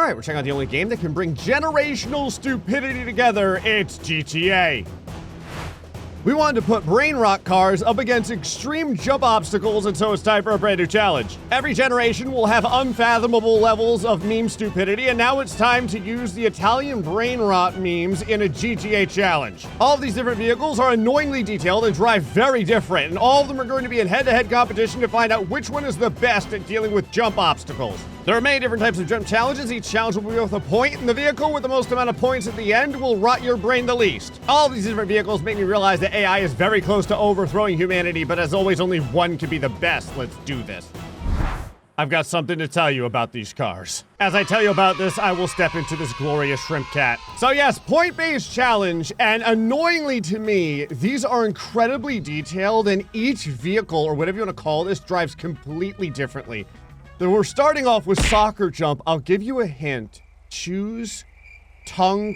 right, we're checking out the only game that can bring generational stupidity together. It's GTA. We wanted to put brainrot cars up against extreme jump obstacles, and so it's time for a brand new challenge. Every generation will have unfathomable levels of meme stupidity, and now it's time to use the Italian brainrot memes in a GTA challenge. All of these different vehicles are annoyingly detailed and drive very different, and all of them are going to be in head-to-head competition to find out which one is the best at dealing with jump obstacles. There are many different types of jump challenges. Each challenge will be with a point, and the vehicle with the most amount of points at the end will rot your brain the least. All of these different vehicles make me realize that AI is very close to overthrowing humanity, but as always, only one can be the best. Let's do this. I've got something to tell you about these cars. As I tell you about this, I will step into this glorious shrimp cat. So yes, point-based challenge, and annoyingly to me, these are incredibly detailed, and each vehicle, or whatever you want to call this, drives completely differently. Then we're starting off with soccer jump. I'll give you a hint. Choose tongue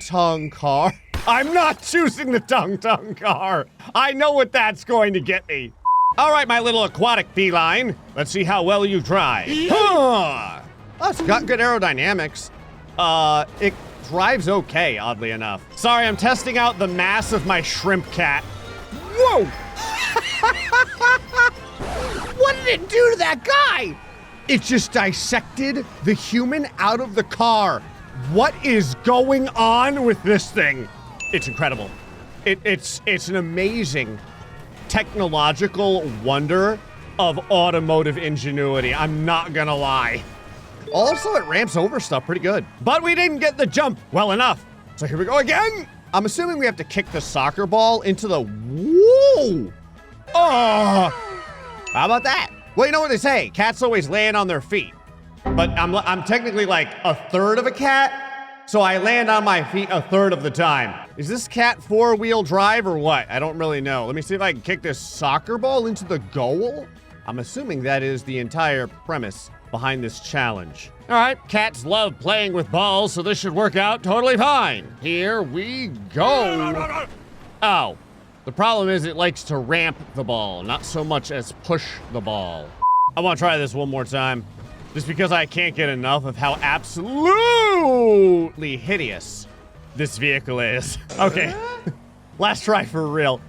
car. I'm not choosing the tongue car. I know what that's going to get me. All right, my little aquatic feline. Let's see how well you drive. Huh. Oh, it's got good aerodynamics. It drives okay, oddly enough. Sorry, I'm testing out the mass of my shrimp cat. Whoa! What did it do to that guy? It just dissected the human out of the car. What is going on with this thing? It's incredible. It's an amazing technological wonder of automotive ingenuity. I'm not gonna lie. Also, it ramps over stuff pretty good. But we didn't get the jump well enough. So here we go again. I'm assuming we have to kick the soccer ball into the... Whoa! Oh! How about that? Well, you know what they say, cats always land on their feet. But I'm technically like a third of a cat, so I land on my feet a third of the time. Is this cat four-wheel drive or what? I don't really know. Let me see if I can kick this soccer ball into the goal. I'm assuming that is the entire premise behind this challenge. All right, cats love playing with balls, so this should work out totally fine. Here we go. Oh. The problem is it likes to ramp the ball, not so much as push the ball. I want to try this one more time, just because I can't get enough of how absolutely hideous this vehicle is. Okay, last try for real.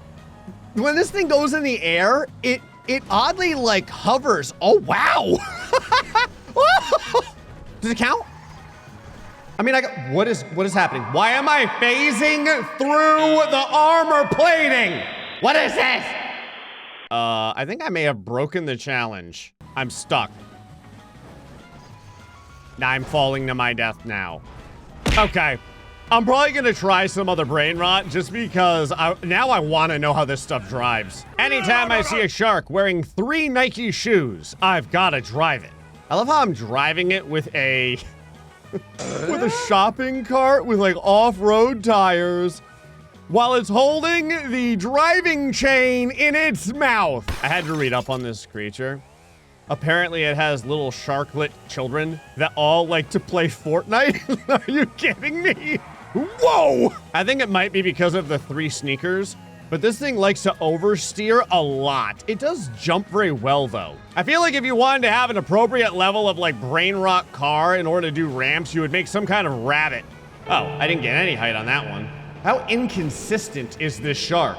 When this thing goes in the air, it oddly like hovers. Oh, wow. Does it count? I mean, what is happening? Why am I phasing through the armor plating? What is this? I think I may have broken the challenge. I'm stuck. Now I'm falling to my death now. Okay. I'm probably gonna try some other brain rot just because now I wanna know how this stuff drives. Anytime I see a shark wearing 3 Nike shoes, I've gotta drive it. I love how I'm driving it with a shopping cart with like off-road tires while it's holding the driving chain in its mouth. I had to read up on this creature. Apparently it has little sharklet children that all like to play Fortnite. Are you kidding me? Whoa! I think it might be because of the 3 sneakers, but this thing likes to oversteer a lot. It does jump very well though. I feel like if you wanted to have an appropriate level of like brain rot car in order to do ramps, you would make some kind of rabbit. Oh, I didn't get any height on that one. How inconsistent is this shark?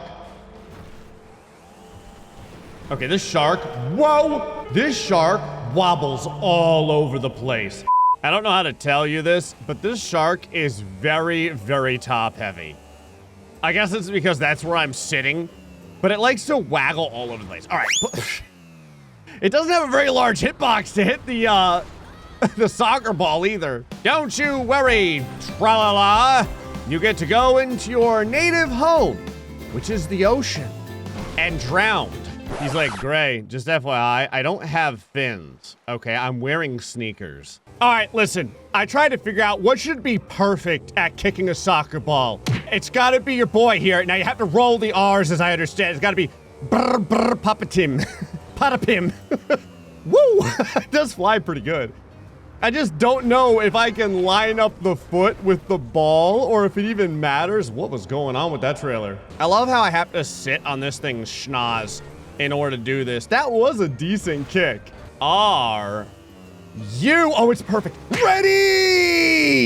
Okay, this shark, whoa! This shark wobbles all over the place. I don't know how to tell you this, but this shark is very, very top heavy. I guess it's because that's where I'm sitting, but it likes to waggle all over the place. All right. It doesn't have a very large hitbox to hit the soccer ball either. Don't you worry, tra-la-la. You get to go into your native home, which is the ocean, and drowned. He's like, Gray, just FYI, I don't have fins. Okay, I'm wearing sneakers. All right, listen, I tried to figure out what should be perfect at kicking a soccer ball. It's gotta be your boy here. Now you have to roll the R's as I understand. It's gotta be brr brr papatim. Patapim. Woo! It does fly pretty good. I just don't know if I can line up the foot with the ball or if it even matters. What was going on with that trailer? I love how I have to sit on this thing's schnoz in order to do this. That was a decent kick. R. U. Oh, it's perfect. Ready!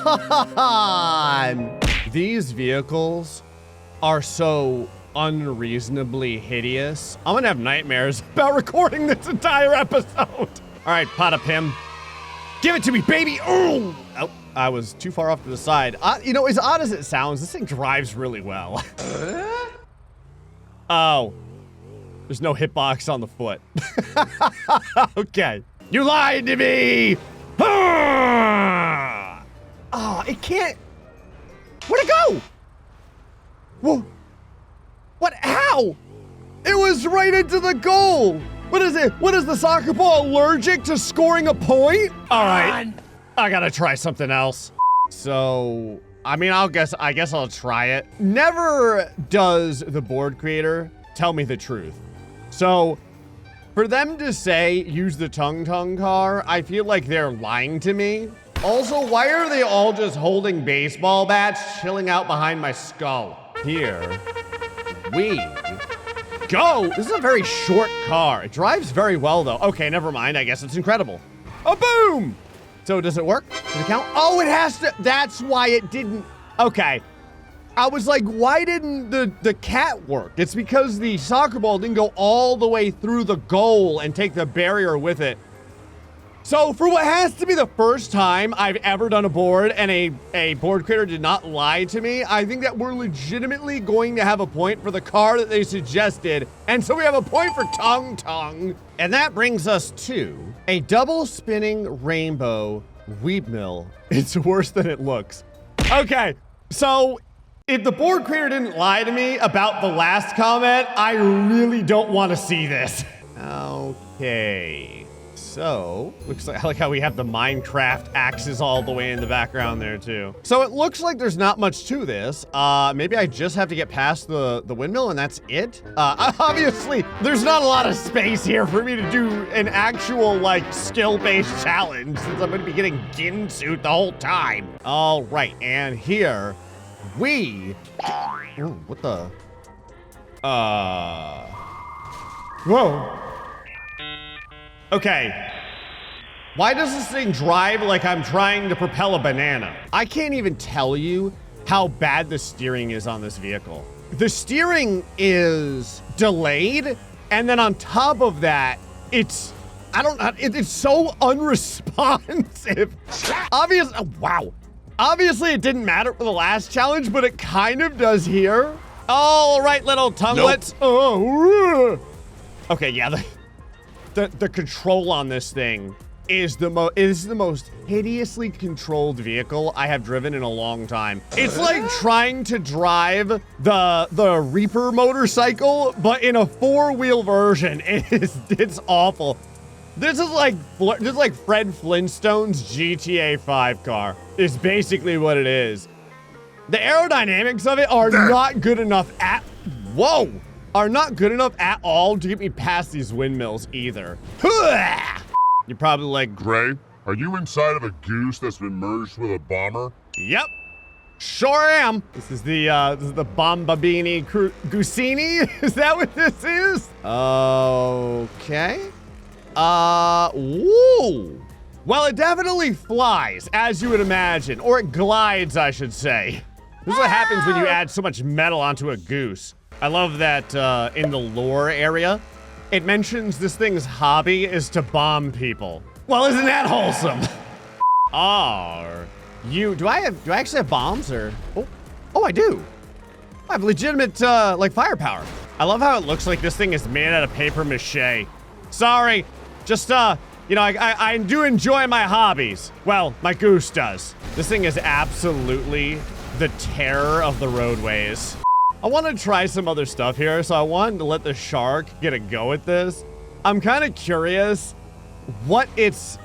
on! These vehicles are so unreasonably hideous. I'm gonna have nightmares about recording this entire episode. All right, Potta Pim. Give it to me, baby! Oh, I was too far off to the side. You know, as odd as it sounds, this thing drives really well. Oh, there's no hitbox on the foot. Okay. You lied to me! Oh, it can't. Where'd it go? Whoa. What? How? It was right into the goal. What is it? What is the soccer ball allergic to scoring a point? All right, I gotta try something else. So, I mean, I guess I'll try it. Never does the board creator tell me the truth. So, for them to say, use the Tung Tung car, I feel like they're lying to me. Also, why are they all just holding baseball bats, chilling out behind my skull? Here we go. This is a very short car. It drives very well, though. Okay, never mind. I guess it's incredible. A boom! So does it work? Does it count? Oh, it has to. That's why it didn't. Okay. I was like, why didn't the cat work? It's because the soccer ball didn't go all the way through the goal and take the barrier with it. So for what has to be the first time I've ever done a board and a board creator did not lie to me, I think that we're legitimately going to have a point for the car that they suggested. And so we have a point for Tung Tung. And that brings us to a double spinning rainbow windmill. It's worse than it looks. Okay, so if the board creator didn't lie to me about the last comment, I really don't want to see this. Okay. So, looks like I like how we have the Minecraft axes all the way in the background there too. So it looks like there's not much to this. Maybe I just have to get past the windmill and that's it? Obviously, there's not a lot of space here for me to do an actual like skill-based challenge since I'm gonna be getting Ginsuit the whole time. All right, and here we, ooh, what the, whoa. Okay, why does this thing drive like I'm trying to propel a banana? I can't even tell you how bad the steering is on this vehicle. The steering is delayed, and then on top of that, it's so unresponsive. Wow. Obviously it didn't matter for the last challenge, but it kind of does here. All right, little tonguelets. Nope. Oh, okay, yeah, the control on this thing is the most hideously controlled vehicle I have driven in a long time. It's like trying to drive the Reaper motorcycle, but in a 4-wheel version. It's awful. This is like Fred Flintstone's GTA 5 car. Is basically what it is. The aerodynamics of it are not good enough at are not good enough at all to get me past these windmills either. You're probably like, Gray, are you inside of a goose that's been merged with a bomber? Yep, sure am. This is the Bombabini Goosini. Is that what this is? Okay. Woo. Well, it definitely flies, as you would imagine, or it glides, I should say. This is what happens when you add so much metal onto a goose. I love that in the lore area, it mentions this thing's hobby is to bomb people. Well, isn't that wholesome? Do I actually have bombs or? Oh, I do. I have legitimate like firepower. I love how it looks like this thing is made out of paper mache. Sorry, just you know, I do enjoy my hobbies. Well, my goose does. This thing is absolutely the terror of the roadways. I want to try some other stuff here, so I wanted to let the shark get a go at this. I'm kind of curious what it's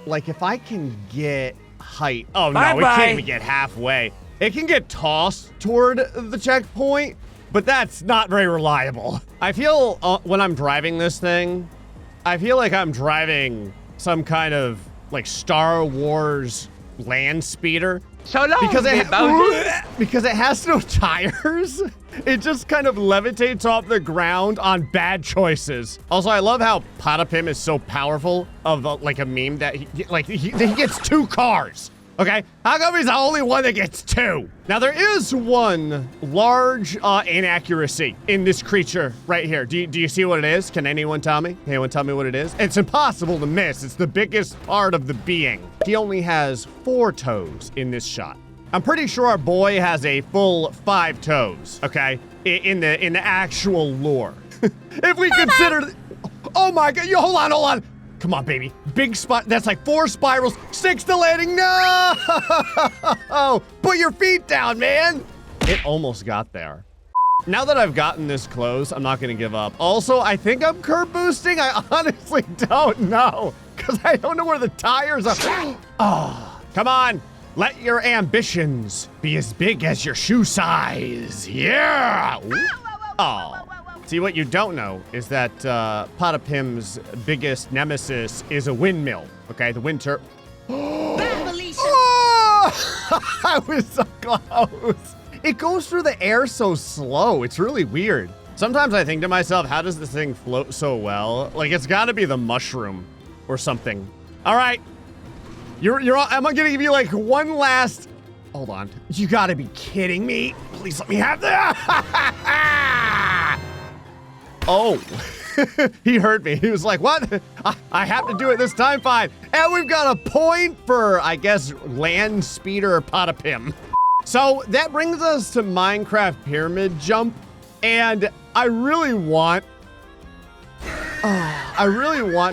like if I can get height. Oh, no, it can't even get halfway. It can get tossed toward the checkpoint, but that's not very reliable. I feel when I'm driving this thing, I feel like I'm driving some kind of like Star Wars land speeder. So long, because it has no tires. It just kind of levitates off the ground on bad choices. Also, I love how Potta Pim is so powerful of like a meme that he gets 2 cars. Okay, how come he's the only one that gets 2? Now, there is one large inaccuracy in this creature right here. Do you see what it is? Can anyone tell me? Anyone tell me what it is? It's impossible to miss. It's the biggest part of the being. He only has 4 toes in this shot. I'm pretty sure our boy has a full 5 toes, okay? In the actual lore. If we consider... Oh my God, hold on. Come on, baby. Big spot. That's like 4 spirals. 6 to landing. No! Put your feet down, man. It almost got there. Now that I've gotten this close, I'm not going to give up. Also, I think I'm curb boosting. I honestly don't know because I don't know where the tires are. Oh, come on. Let your ambitions be as big as your shoe size. Yeah. Oh. See, what you don't know is that Potapim's biggest nemesis is a windmill, okay? The wind turbine. Oh! I was so close. It goes through the air so slow. It's really weird. Sometimes I think to myself, how does this thing float so well? Like, it's got to be the mushroom or something. All right. I'm going to give you, like, one last... Hold on. You got to be kidding me. Please let me have that. Oh, he heard me. He was like, what? I have to do it this time, fine. And we've got a point for, I guess, land speeder Potapim. So that brings us to Minecraft Pyramid Jump. And I really want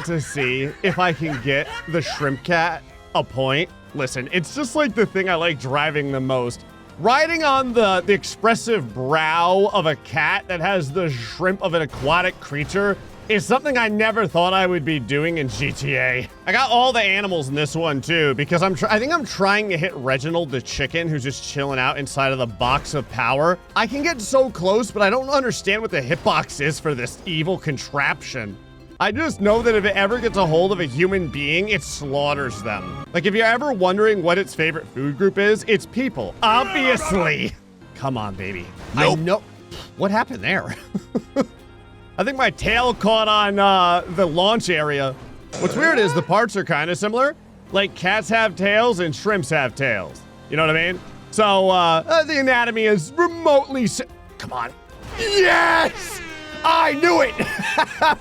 to see if I can get the shrimp cat a point. Listen, it's just like the thing I like driving the most. Riding on the expressive brow of a cat that has the shrimp of an aquatic creature is something I never thought I would be doing in GTA. I got all the animals in this one too because I think I'm trying to hit Reginald the chicken who's just chilling out inside of the box of power. I can get so close, but I don't understand what the hitbox is for this evil contraption. I just know that if it ever gets a hold of a human being, it slaughters them. Like, if you're ever wondering what its favorite food group is, it's people, obviously. Come on, baby. Nope. I know. What happened there? I think my tail caught on the launch area. What's weird is the parts are kind of similar. Like, cats have tails and shrimps have tails. You know what I mean? So, the anatomy is remotely Come on. Yes! I knew it!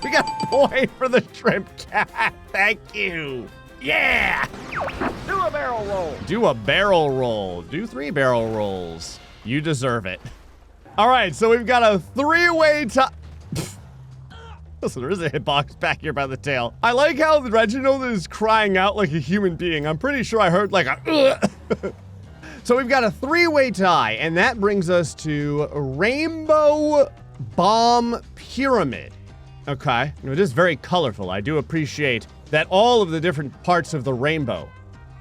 We got a point for the shrimp cat. Thank you. Yeah! Do a barrel roll. Do a barrel roll. Do 3 barrel rolls. You deserve it. All right, so we've got a 3-way tie. Listen, there is a hitbox back here by the tail. I like how Reginald is crying out like a human being. I'm pretty sure I heard like a So we've got a 3-way tie, and that brings us to Rainbow Bomb Pyramid. Okay, it is very colorful. I do appreciate that all of the different parts of the rainbow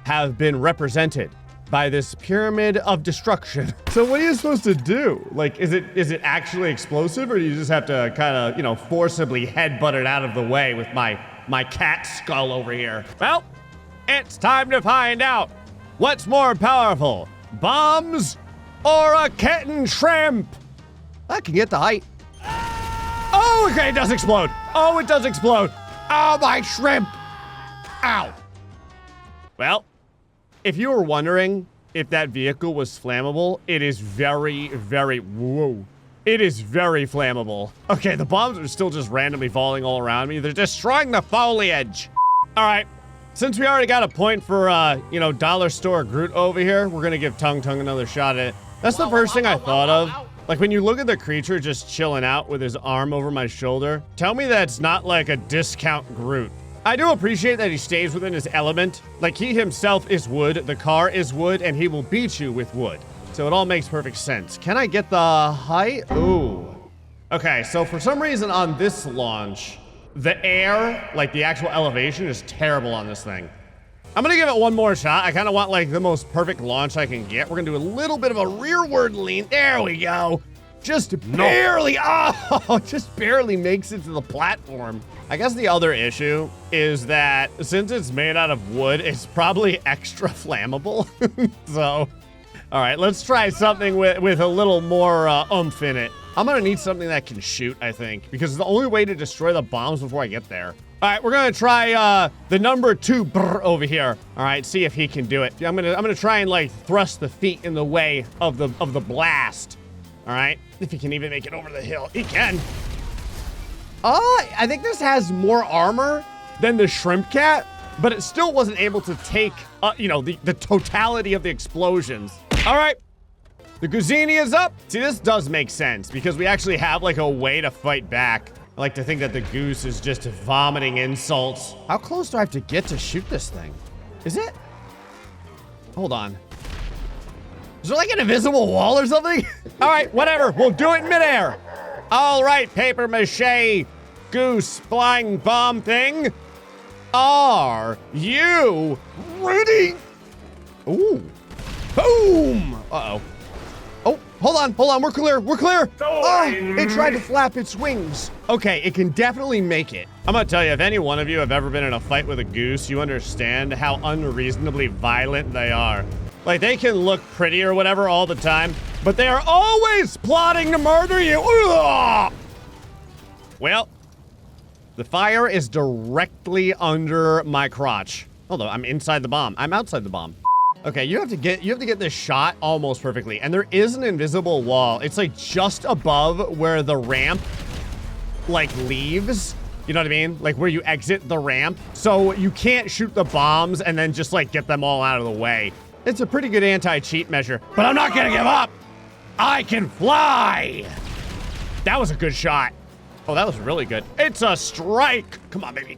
have been represented by this pyramid of destruction. So what are you supposed to do? Like, is it actually explosive, or do you just have to kind of, forcibly headbutt it out of the way with my cat skull over here? Well, it's time to find out. What's more powerful, bombs or a kitten shrimp? I can get the height. Oh, okay, it does explode. Oh, it does explode. Oh, my shrimp. Ow. Well, if you were wondering if that vehicle was flammable, it is very, very, whoa. It is very flammable. Okay, the bombs are still just randomly falling all around me. They're destroying the foliage. All right, since we already got a point for, Dollar Store Groot over here, we're gonna give Tung Tung another shot at it. That's the first thing I thought of. Like, when you look at the creature just chilling out with his arm over my shoulder, tell me that's not like a discount Groot. I do appreciate that he stays within his element. Like, he himself is wood, the car is wood, and he will beat you with wood. So it all makes perfect sense. Can I get the height? Ooh. Okay, so for some reason on this launch, the air, like the actual elevation, is terrible on this thing. I'm gonna give it one more shot. I kind of want like the most perfect launch I can get. We're gonna do a little bit of a rearward lean. There we go. Just barely, just barely makes it to the platform. I guess the other issue is that since it's made out of wood, it's probably extra flammable. So, all right, let's try something with a little more oomph in it. I'm gonna need something that can shoot, I think, because it's the only way to destroy the bombs before I get there. All right, we're gonna try the number 2 over here. All right, see if he can do it. I'm gonna try and like thrust the feet in the way of the blast. All right, if he can even make it over the hill, he can. I think this has more armor than the shrimp cat, but it still wasn't able to take, you know, the totality of the explosions. All right, the Guzini is up. See, this does make sense because we actually have like a way to fight back. I like to think that the goose is just vomiting insults. How close do I have to get to shoot this thing? Is it? Hold on. Is there like an invisible wall or something? All right, whatever. We'll do it in midair. All right, paper mache goose flying bomb thing. Are you ready? Ooh. Boom. Uh-oh. Oh, hold on, we're clear. Oh, it tried to flap its wings. Okay, it can definitely make it. I'm gonna tell you, if any one of you have ever been in a fight with a goose, you understand how unreasonably violent they are. Like, they can look pretty or whatever all the time, but they are always plotting to murder you. Ugh! Well, the fire is directly under my crotch. Although I'm inside the bomb. I'm outside the bomb. Okay, you have to get this shot almost perfectly. And there is an invisible wall. It's like just above where the ramp like leaves. You know what I mean? Like where you exit the ramp. So you can't shoot the bombs and then just like get them all out of the way. It's a pretty good anti-cheat measure, but I'm not gonna give up. I can fly. That was a good shot. Oh, that was really good. It's a strike. Come on, baby.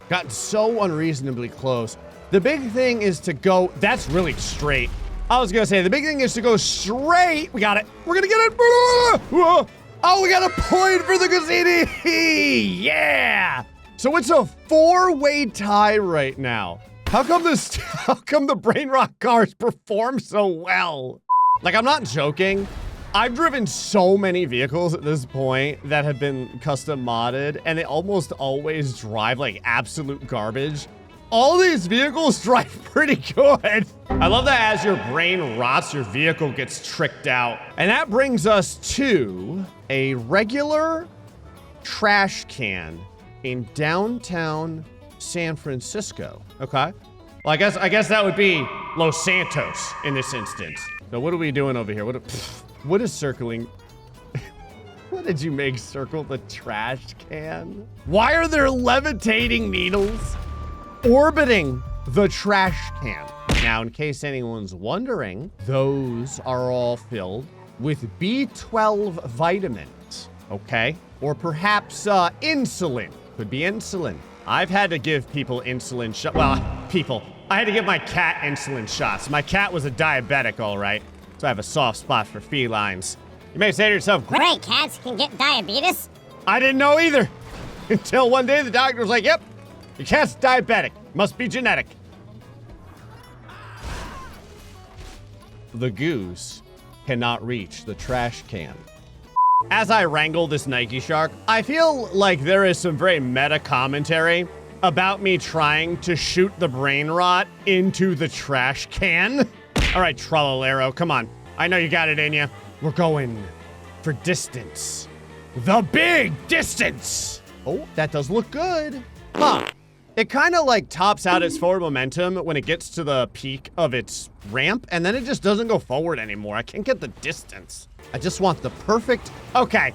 Got so unreasonably close. The big thing is to go, that's really straight. I was gonna say, the big thing is to go straight. We got it. We're gonna get it. Oh, we got a point for the Guzini. Yeah. So it's a 4-way tie right now. How come the brainrot cars perform so well? Like, I'm not joking. I've driven so many vehicles at this point that have been custom modded, and they almost always drive like absolute garbage. All these vehicles drive pretty good. I love that as your brain rots, your vehicle gets tricked out. And that brings us to a regular trash can in downtown San Francisco. Okay. Well, I guess that would be Los Santos in this instance. So what are we doing over here? What is circling? What did you make circle the trash can? Why are there levitating needles orbiting the trash can? Now, in case anyone's wondering, those are all filled with B12 vitamins, okay? Or perhaps insulin. Could be insulin. I've had to give people insulin shots. Well, people. I had to give my cat insulin shots. My cat was a diabetic, all right. So I have a soft spot for felines. You may say to yourself, great, cats can get diabetes? I didn't know either. Until one day the doctor was like, yep, your cat's diabetic. Must be genetic. The goose cannot reach the trash can. As I wrangle this Nike shark, I feel like there is some very meta commentary about me trying to shoot the brain rot into the trash can. All right, Trollolero, come on. I know you got it in you. We're going for distance. The big distance. Oh, that does look good. Huh. It kind of like tops out its forward momentum when it gets to the peak of its ramp, and then it just doesn't go forward anymore. I can't get the distance. I just want the perfect, okay.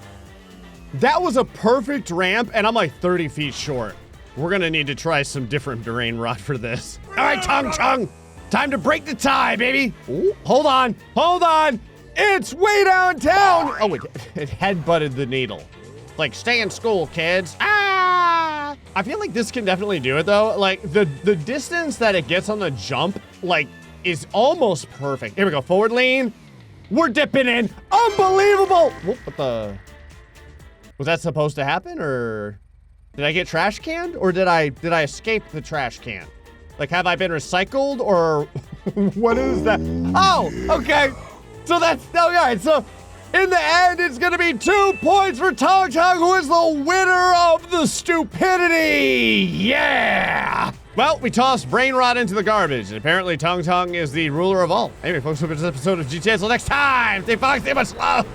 That was a perfect ramp, and I'm like 30 feet short. We're gonna need to try some different brain rot for this. All right, Tung Chung. Time to break the tie, baby. Ooh, hold on. It's way downtown. Oh, it headbutted the needle. Like, stay in school, kids. Ah! I feel like this can definitely do it, though. Like, the distance that it gets on the jump, like, is almost perfect. Here we go, forward lean. We're dipping in. Unbelievable. Whoop, what the? Was that supposed to happen, or did I get trash canned, or did I escape the trash can? Like, have I been recycled, or what is that? Oh, okay. So that's, all right. So in the end, it's going to be 2 points for Tung Tung, who is the winner of the stupidity. Yeah. Well, we tossed brain rot into the garbage, and apparently Tung Tung is the ruler of all. Anyway, folks, hope this episode of GTA. Until next time, stay foxy, stay much love.